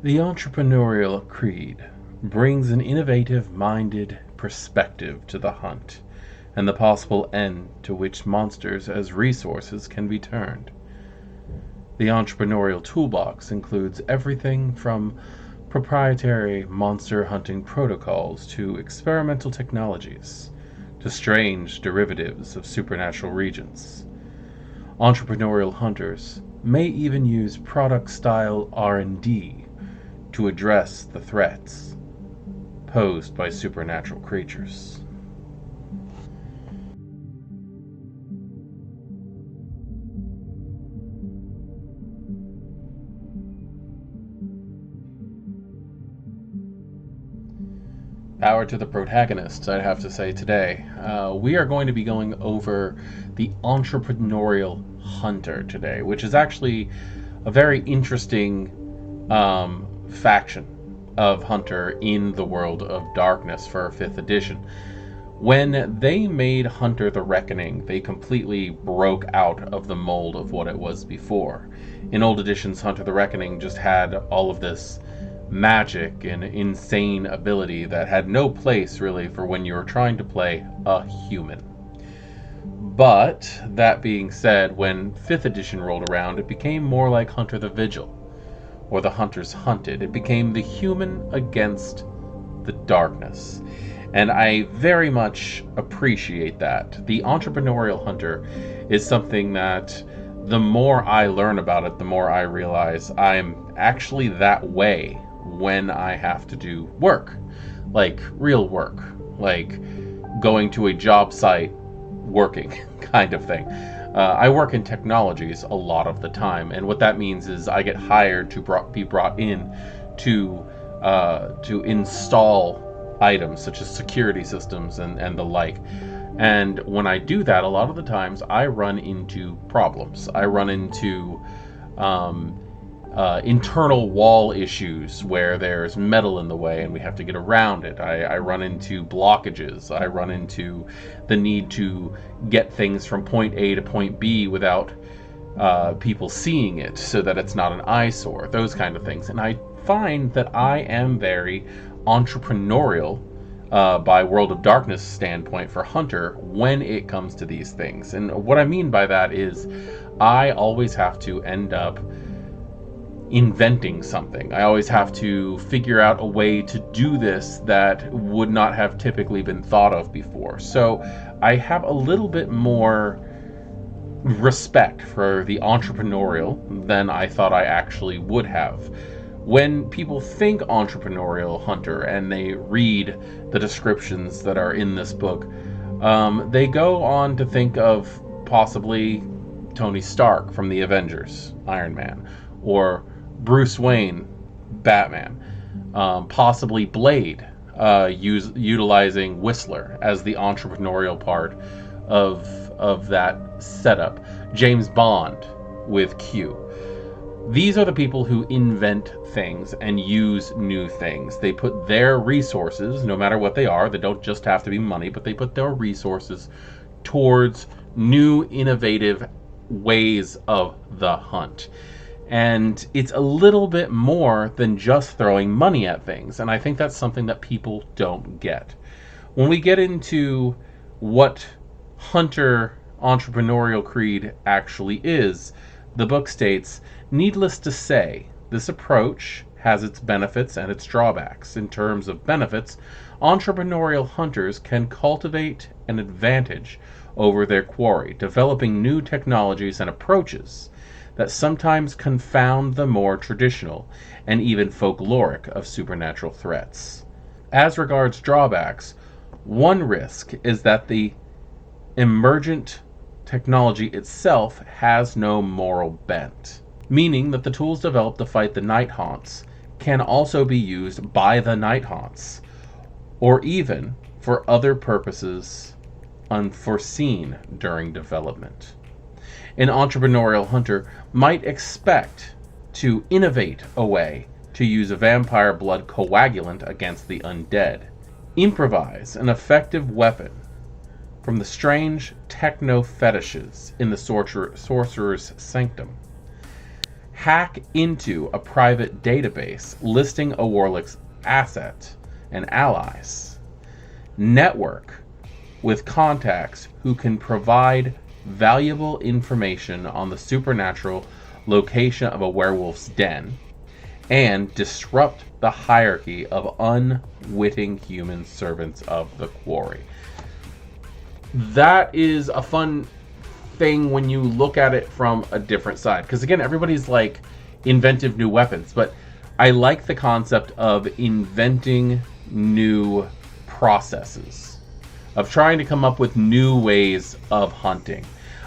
The Entrepreneurial Creed brings an innovative-minded perspective to the hunt and the possible end to which monsters as resources can be turned. The Entrepreneurial Toolbox includes everything from proprietary monster hunting protocols to experimental technologies to strange derivatives of supernatural regions. Entrepreneurial hunters may even use product-style R&D to address the threats posed by supernatural creatures. Power to the protagonists, I'd have to say today. We are going to be going over the Entrepreneurial Hunter today, which is actually a very interesting faction of Hunter in the World of Darkness for 5th edition. When they made Hunter the Reckoning, they completely broke out of the mold of what it was before. In old editions, Hunter the Reckoning just had all of this magic and insane ability that had no place really for when you were trying to play a human. But that being said, when 5th edition rolled around, it became more like Hunter the Vigil, or the Hunters Hunted. It became the human against the darkness. And I very much appreciate that. The Entrepreneurial Hunter is something that the more I learn about it, the more I realize I'm actually that way when I have to do work. Like real work. Like going to a job site, working kind of thing. I work in technologies a lot of the time, and what that means is I get hired to be brought in to install items such as security systems and the like. And when I do that, a lot of the times I run into problems. I run into internal wall issues where there's metal in the way and we have to get around it. I run into blockages. I run into the need to get things from point A to point B without people seeing it so that it's not an eyesore, those kind of things. And I find that I am very entrepreneurial by World of Darkness standpoint for Hunter when it comes to these things. And what I mean by that is I always have to end up inventing something. I always have to figure out a way to do this that would not have typically been thought of before. So I have a little bit more respect for the entrepreneurial than I thought I actually would have. When people think Entrepreneurial Hunter and they read the descriptions that are in this book, they go on to think of possibly Tony Stark from the Avengers, Iron Man, or Bruce Wayne, Batman, possibly Blade, utilizing Whistler as the entrepreneurial part of that setup, James Bond with Q. These are the people who invent things and use new things. They put their resources, no matter what they are, they don't just have to be money, but they put their resources towards new innovative ways of the hunt. And it's a little bit more than just throwing money at things. And I think that's something that people don't get. When we get into what Hunter Entrepreneurial Creed actually is, the book states, needless to say, this approach has its benefits and its drawbacks. In terms of benefits, entrepreneurial hunters can cultivate an advantage over their quarry, developing new technologies and approaches that sometimes confound the more traditional and even folkloric of supernatural threats. As regards drawbacks, one risk is that the emergent technology itself has no moral bent, meaning that the tools developed to fight the night haunts can also be used by the night haunts, or even for other purposes unforeseen during development. An entrepreneurial hunter might expect to innovate a way to use a vampire blood coagulant against the undead, improvise an effective weapon from the strange techno fetishes in the sorcerer's sanctum, hack into a private database listing a warlock's asset and allies, network with contacts who can provide valuable information on the supernatural location of a werewolf's den, and disrupt the hierarchy of unwitting human servants of the quarry. That is a fun thing when you look at it from a different side, because again, everybody's like inventive new weapons, but I like the concept of inventing new processes, of trying to come up with new ways of hunting.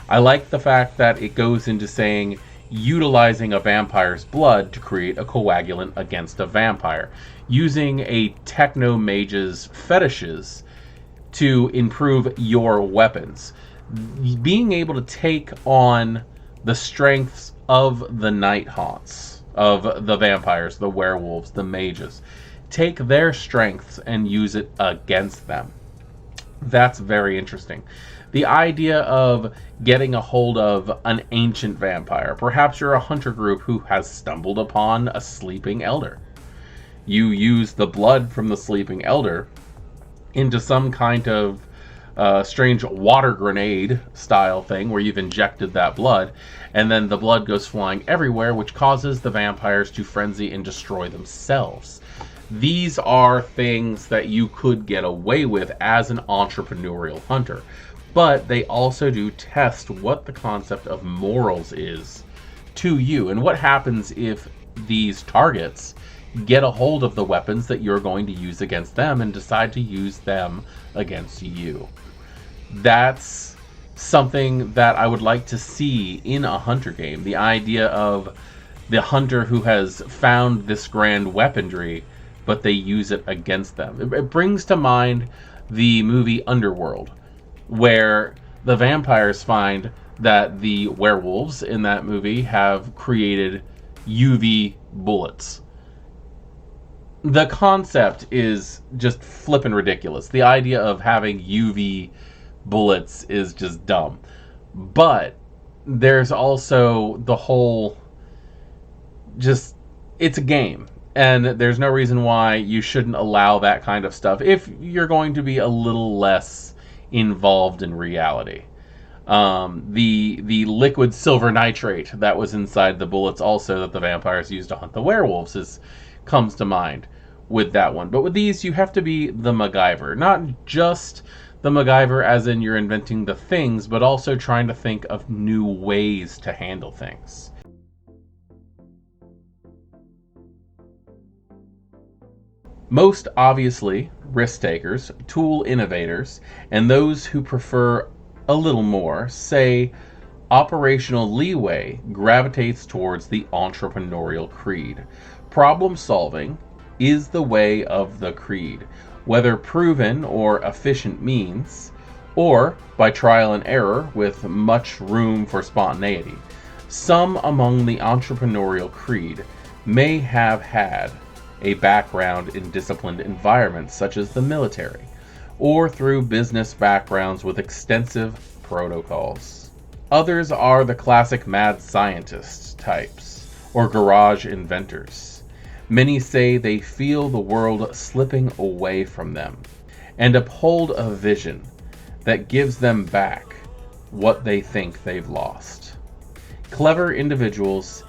I like the fact that it goes into saying utilizing a vampire's blood to create a coagulant against a vampire, using a techno mage's fetishes to improve your weapons, being able to take on the strengths of the night haunts, of the vampires, the werewolves, the mages, take their strengths and use it against them. That's very interesting. The idea of getting a hold of an ancient vampire. Perhaps you're a hunter group who has stumbled upon a sleeping elder. You use the blood from the sleeping elder into some kind of strange water grenade style thing where you've injected that blood, and then the blood goes flying everywhere, which causes the vampires to frenzy and destroy themselves. These are things that you could get away with as an entrepreneurial hunter, but they also do test what the concept of morals is to you, and what happens if these targets get a hold of the weapons that you're going to use against them and decide to use them against you. That's something that I would like to see in a hunter game. The idea of the hunter who has found this grand weaponry, but they use it against them. It brings to mind the movie Underworld, where the vampires find that the werewolves in that movie have created UV bullets. The concept is just flippin' ridiculous. The idea of having UV bullets is just dumb. But there's also the whole, just, it's a game. And there's no reason why you shouldn't allow that kind of stuff if you're going to be a little less involved in reality. The liquid silver nitrate that was inside the bullets also that the vampires used to hunt the werewolves comes to mind with that one. But with these, you have to be the MacGyver. Not just the MacGyver as in you're inventing the things, but also trying to think of new ways to handle things. Most obviously, risk takers, tool innovators, and those who prefer a little more, say operational leeway gravitates towards the Entrepreneurial Creed. Problem solving is the way of the creed, whether proven or efficient means, or by trial and error with much room for spontaneity. Some among the Entrepreneurial Creed may have had a background in disciplined environments such as the military, or through business backgrounds with extensive protocols. Others are the classic mad scientist types, or garage inventors. Many say they feel the world slipping away from them, and uphold a vision that gives them back what they think they've lost. Clever individuals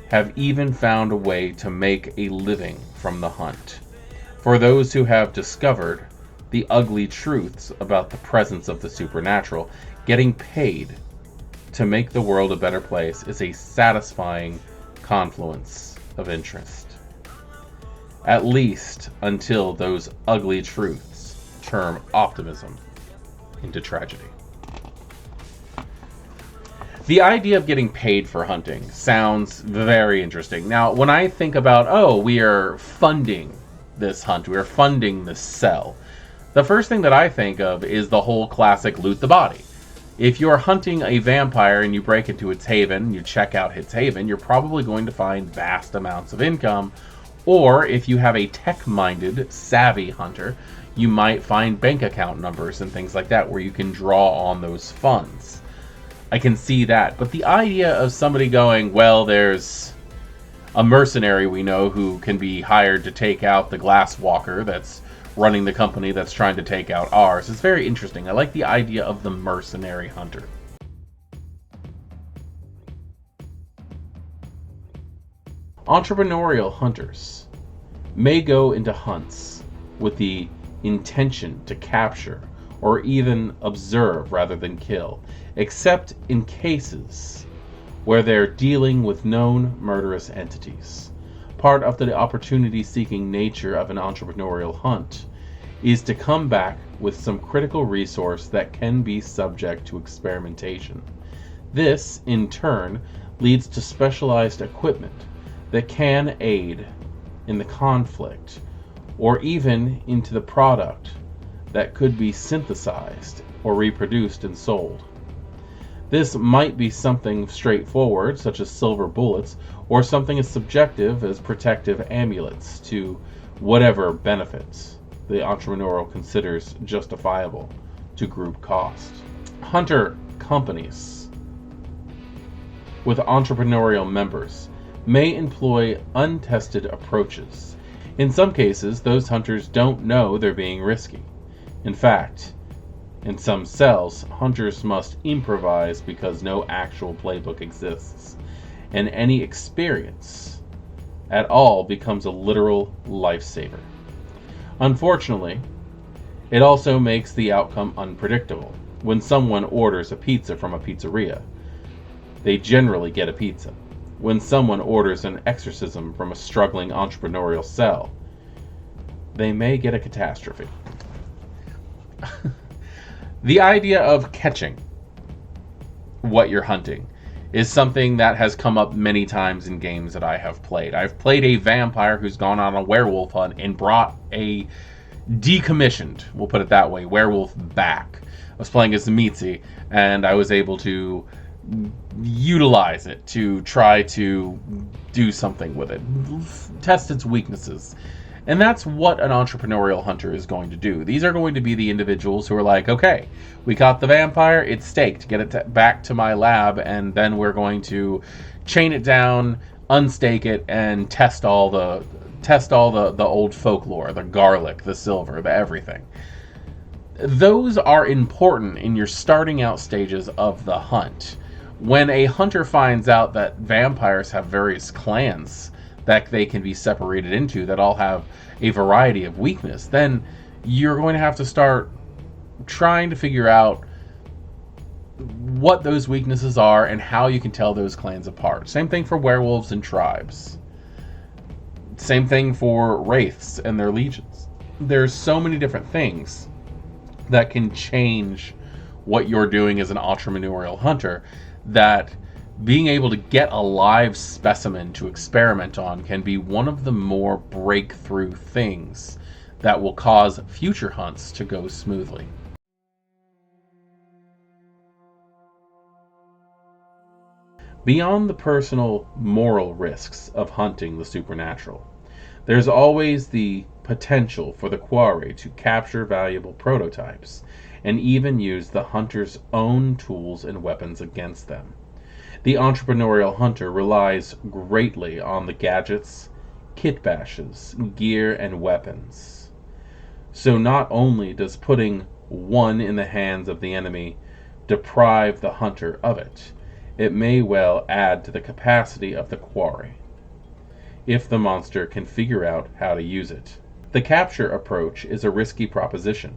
have even found a way to make a living from the hunt. For those who have discovered the ugly truths about the presence of the supernatural, getting paid to make the world a better place is a satisfying confluence of interest. At least until those ugly truths turn optimism into tragedy. The idea of getting paid for hunting sounds very interesting. Now, when I think about, we are funding this hunt, we are funding this sell, the first thing that I think of is the whole classic loot the body. If you're hunting a vampire and you break into its haven, you check out its haven, you're probably going to find vast amounts of income. Or if you have a tech-minded, savvy hunter, you might find bank account numbers and things like that where you can draw on those funds. I can see that. But the idea of somebody going, well, there's a mercenary we know who can be hired to take out the glass walker that's running the company that's trying to take out ours. It's very interesting. I like the idea of the mercenary hunter. Entrepreneurial hunters may go into hunts with the intention to capture or even observe rather than kill, except in cases where they're dealing with known murderous entities. Part of the opportunity-seeking nature of an entrepreneurial hunt is to come back with some critical resource that can be subject to experimentation. This, in turn, leads to specialized equipment that can aid in the conflict, or even into the product that could be synthesized or reproduced and sold. This might be something straightforward, such as silver bullets, or something as subjective as protective amulets to whatever benefits the entrepreneurial considers justifiable to group cost. Hunter companies with entrepreneurial members may employ untested approaches. In some cases, those hunters don't know they're being risky. In fact, in some cells, hunters must improvise because no actual playbook exists, and any experience at all becomes a literal lifesaver. Unfortunately, it also makes the outcome unpredictable. When someone orders a pizza from a pizzeria, they generally get a pizza. When someone orders an exorcism from a struggling entrepreneurial cell, they may get a catastrophe. The idea of catching what you're hunting is something that has come up many times in games that I have played. I've played a vampire who's gone on a werewolf hunt and brought a decommissioned, we'll put it that way, werewolf back. I was playing as Mitzi, and I was able to utilize it to try to do something with it, test its weaknesses. And that's what an entrepreneurial hunter is going to do. These are going to be the individuals who are like, okay, we caught the vampire, it's staked, get it back to my lab, and then we're going to chain it down, unstake it, and test all the old folklore, the garlic, the silver, the everything. Those are important in your starting out stages of the hunt. When a hunter finds out that vampires have various clans that they can be separated into that all have a variety of weakness, then you're going to have to start trying to figure out what those weaknesses are and how you can tell those clans apart. Same thing for werewolves and tribes. Same thing for wraiths and their legions. There's so many different things that can change what you're doing as an entrepreneurial hunter that being able to get a live specimen to experiment on can be one of the more breakthrough things that will cause future hunts to go smoothly. Beyond the personal moral risks of hunting the supernatural, there's always the potential for the quarry to capture valuable prototypes and even use the hunter's own tools and weapons against them. The entrepreneurial hunter relies greatly on the gadgets, kitbashes, gear, and weapons. So not only does putting one in the hands of the enemy deprive the hunter of it, it may well add to the capacity of the quarry, if the monster can figure out how to use it. The capture approach is a risky proposition,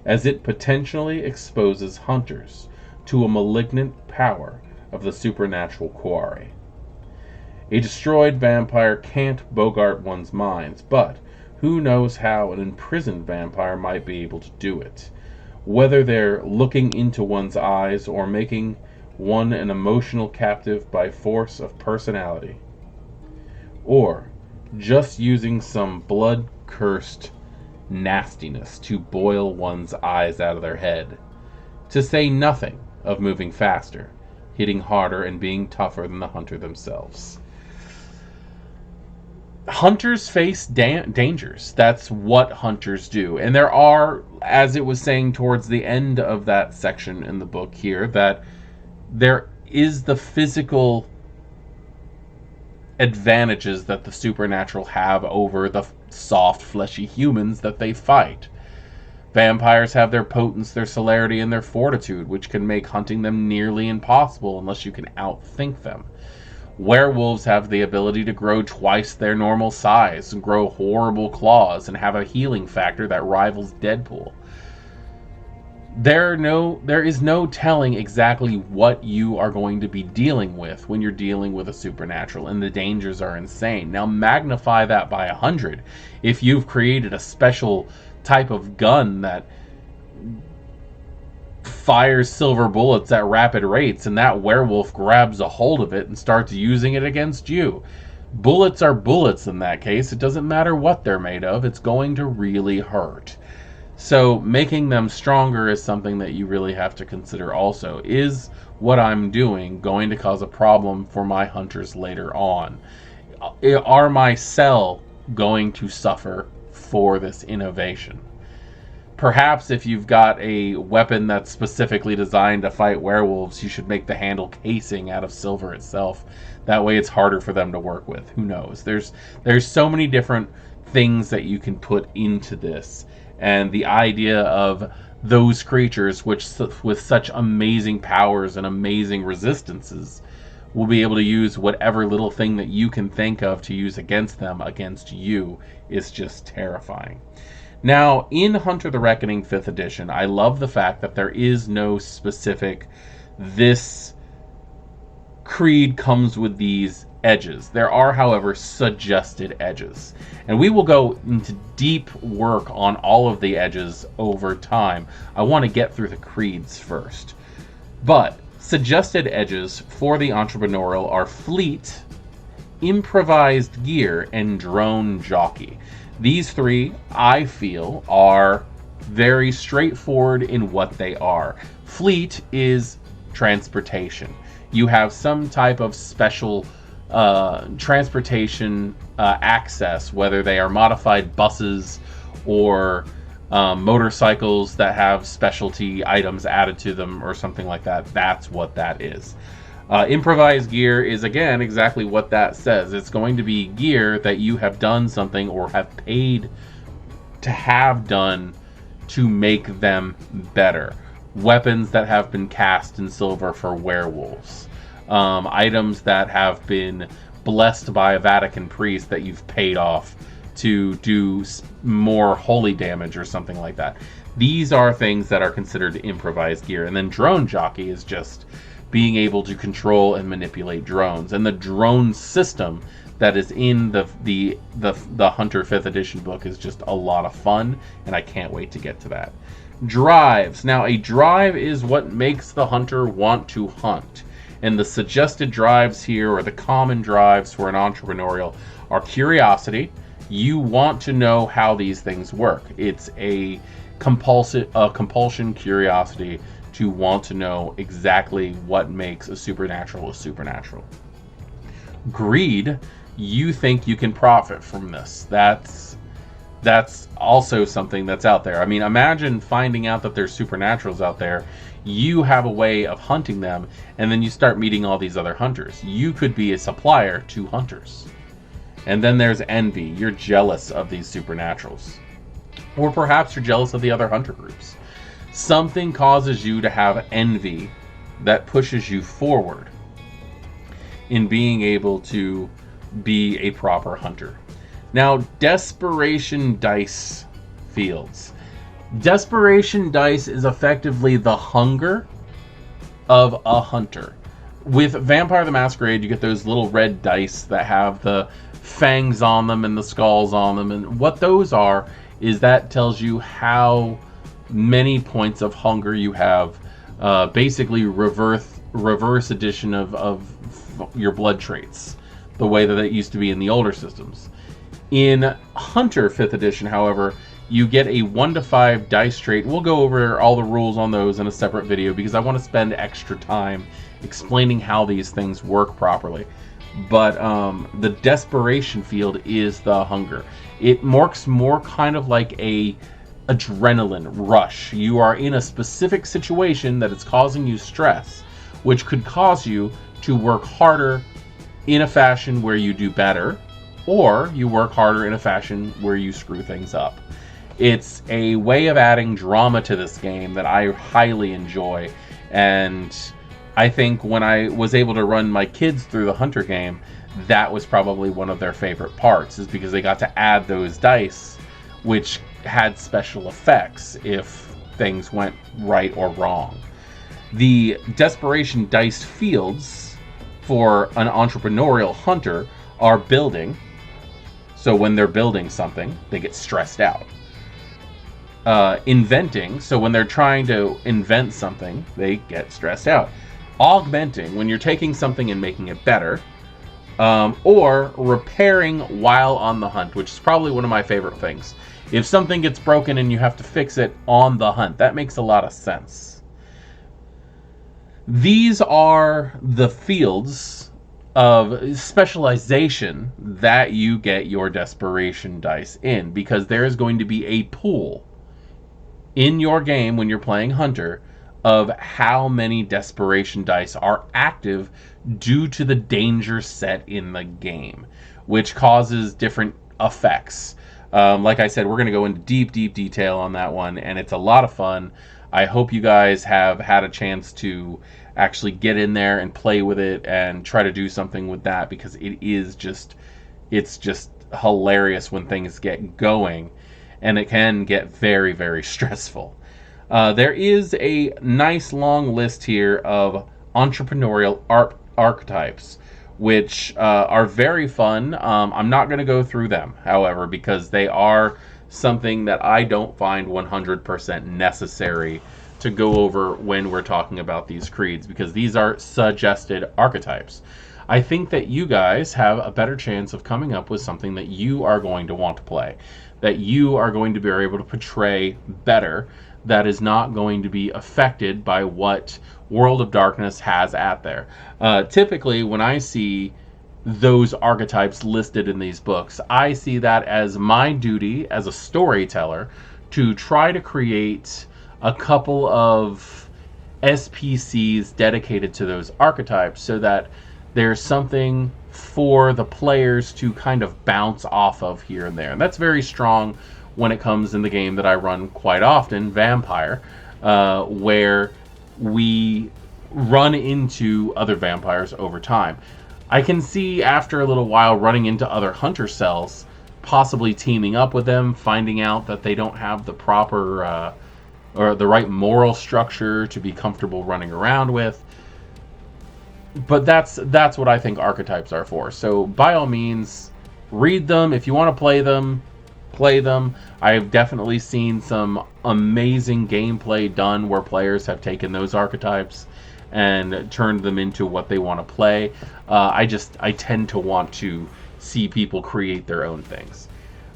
as it potentially exposes hunters to a malignant power of the supernatural quarry. A destroyed vampire can't bogart one's minds, but who knows how an imprisoned vampire might be able to do it, whether they're looking into one's eyes or making one an emotional captive by force of personality, or just using some blood-cursed nastiness to boil one's eyes out of their head, to say nothing of moving faster, hitting harder, and being tougher than the hunter themselves. Hunters face dangers. That's what hunters do. And there are, as it was saying towards the end of that section in the book here, that there is the physical advantages that the supernatural have over the soft, fleshy humans that they fight. Vampires have their potence, their celerity, and their fortitude, which can make hunting them nearly impossible unless you can outthink them. Werewolves have the ability to grow twice their normal size, and grow horrible claws, and have a healing factor that rivals Deadpool. There is no telling exactly what you are going to be dealing with when you're dealing with a supernatural, and the dangers are insane. Now magnify that by 100. If you've created a special type of gun that fires silver bullets at rapid rates, and that werewolf grabs a hold of it and starts using it against you. Bullets are bullets in that case. It doesn't matter what they're made of. It's going to really hurt. So making them stronger is something that you really have to consider also. Is what I'm doing going to cause a problem for my hunters later on? Are my cell going to suffer for this innovation? Perhaps if you've got a weapon that's specifically designed to fight werewolves, you should make the handle casing out of silver itself. That way it's harder for them to work with. Who knows? There's so many different things that you can put into this. And the idea of those creatures which with such amazing powers and amazing resistances will be able to use whatever little thing that you can think of to use against them, against you, is just terrifying. Now, in Hunter the Reckoning 5th edition, I love the fact that there is no specific, this creed comes with these edges. There are, however, suggested edges. And we will go into deep work on all of the edges over time. I want to get through the creeds first. But suggested edges for the entrepreneurial are fleet, improvised gear, and drone jockey. These three, I feel, are very straightforward in what they are. Fleet is transportation. You have some type of special transportation access, whether they are modified buses or motorcycles that have specialty items added to them or something like that. That's what that is. Improvised gear is, again, exactly what that says. It's going to be gear that you have done something or have paid to have done to make them better. Weapons that have been cast in silver for werewolves. Items that have been blessed by a Vatican priest that you've paid off to do more holy damage or something like that. These are things that are considered improvised gear. And then drone jockey is just being able to control and manipulate drones. And the drone system that is in the Hunter 5th edition book is just a lot of fun, and I can't wait to get to that. Drives. Now, a drive is what makes the hunter want to hunt. And the suggested drives here, or the common drives for an entrepreneurial, are curiosity. You want to know how these things work. It's a compulsion curiosity to want to know exactly what makes a supernatural. Greed, you think you can profit from this. That's also something that's out there. I mean, imagine finding out that there's supernaturals out there. You have a way of hunting them, and then you start meeting all these other hunters. You could be a supplier to hunters. And then there's envy. You're jealous of these supernaturals. Or perhaps you're jealous of the other hunter groups. Something causes you to have envy that pushes you forward in being able to be a proper hunter. Now, desperation dice fields. Desperation dice is effectively the hunger of a hunter. With Vampire the Masquerade, you get those little red dice that have the fangs on them and the skulls on them. And what those are is that tells you how many points of hunger you have. Basically reverse addition of your blood traits, the way that it used to be in the older systems. In Hunter 5th edition, however, you get a 1 to 5 dice trait. We'll go over all the rules on those in a separate video because I want to spend extra time explaining how these things work properly. But the desperation field is the hunger. It works more kind of like a adrenaline rush. You are in a specific situation that is causing you stress, which could cause you to work harder in a fashion where you do better, or you work harder in a fashion where you screw things up. It's a way of adding drama to this game that I highly enjoy, and I think when I was able to run my kids through the Hunter game, that was probably one of their favorite parts, is because they got to add those dice, which had special effects if things went right or wrong. The desperation dice fields for an entrepreneurial hunter are building. So when they're building something, they get stressed out. Inventing, so when they're trying to invent something, they get stressed out. Augmenting, when you're taking something and making it better. Or repairing while on the hunt, which is probably one of my favorite things. If something gets broken and you have to fix it on the hunt, that makes a lot of sense. These are the fields of specialization that you get your desperation dice in, because there is going to be a pool in your game when you're playing Hunter of how many desperation dice are active due to the danger set in the game, which causes different effects. Like I said, we're going to go into deep detail on that one, and it's a lot of fun. I hope you guys have had a chance to actually get in there and play with it and try to do something with that, because it's just hilarious when things get going, and it can get very, very stressful. There is a nice long list here of entrepreneurial archetypes, which are very fun. I'm not going to go through them, however, because they are something that I don't find 100% necessary to go over when we're talking about these creeds, because these are suggested archetypes. I think that you guys have a better chance of coming up with something that you are going to want to play, that you are going to be able to portray better, that is not going to be affected by what World of Darkness has at there. Typically, when I see those archetypes listed in these books, I see that as my duty as a storyteller to try to create a couple of SPCs dedicated to those archetypes, so that there's something for the players to kind of bounce off of here and there. And that's very strong when it comes in the game that I run quite often, Vampire, where we run into other vampires over time. I can see after a little while running into other hunter cells, possibly teaming up with them, finding out that they don't have the proper or the right moral structure to be comfortable running around with. But that's what I think archetypes are for. So by all means, read them. If you want to play them, play them. I've definitely seen some amazing gameplay done where players have taken those archetypes and turned them into what they want to play. I tend to want to see people create their own things.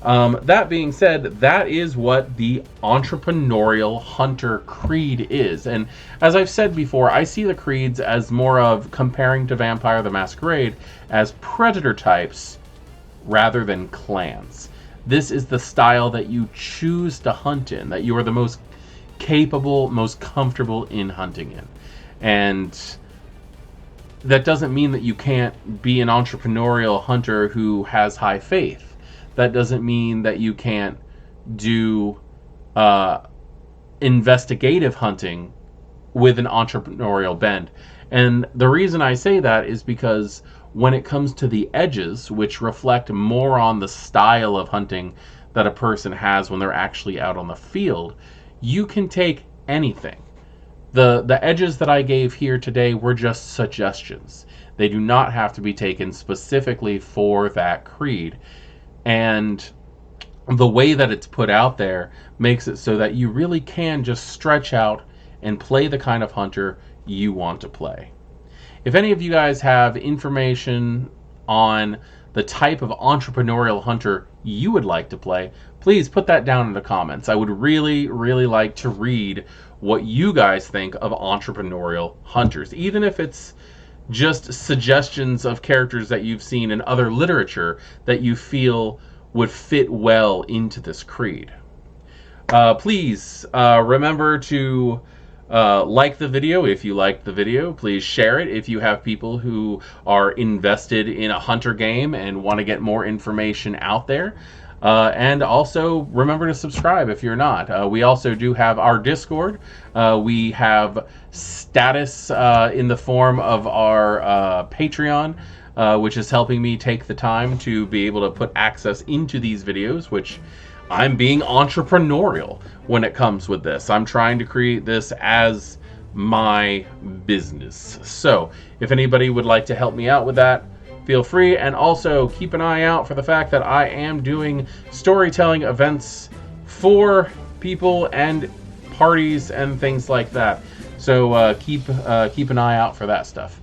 That being said, that is what the Entrepreneurial Hunter Creed is. And as I've said before, I see the creeds as more of, comparing to Vampire the Masquerade, as predator types rather than clans. This is the style that you choose to hunt in, that you are the most capable, most comfortable in hunting in. And that doesn't mean that you can't be an entrepreneurial hunter who has high faith. That doesn't mean that you can't do investigative hunting with an entrepreneurial bend. And the reason I say that is because when it comes to the edges, which reflect more on the style of hunting that a person has when they're actually out on the field, you can take anything. The edges that I gave here today were just suggestions. They do not have to be taken specifically for that creed. And the way that it's put out there makes it so that you really can just stretch out and play the kind of hunter you want to play. If any of you guys have information on the type of entrepreneurial hunter you would like to play, please put that down in the comments. I would really, really like to read what you guys think of entrepreneurial hunters, even if it's just suggestions of characters that you've seen in other literature that you feel would fit well into this creed. Please remember to Like the video if you liked the video. Please share it if you have people who are invested in a hunter game and want to get more information out there. And also remember to subscribe if you're not. We also do have our Discord. We have status in the form of our Patreon, which is helping me take the time to be able to put access into these videos, which I'm being entrepreneurial when it comes with this. I'm trying to create this as my business. So if anybody would like to help me out with that, feel free. And also keep an eye out for the fact that I am doing storytelling events for people and parties and things like that. So keep an eye out for that stuff.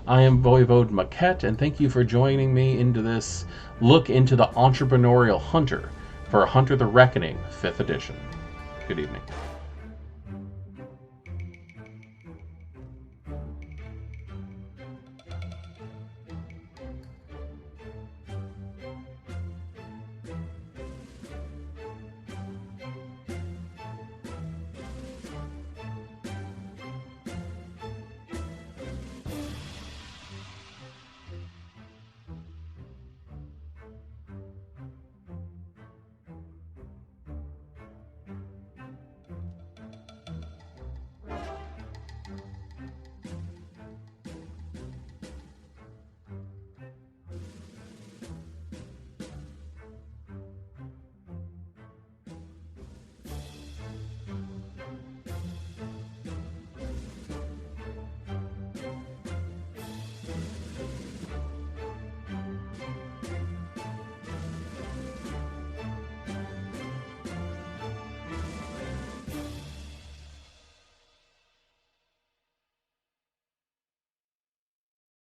I am Voivode Maquette, and thank you for joining me into this look into the Entrepreneurial Hunter for Hunter the Reckoning 5th edition. Good evening.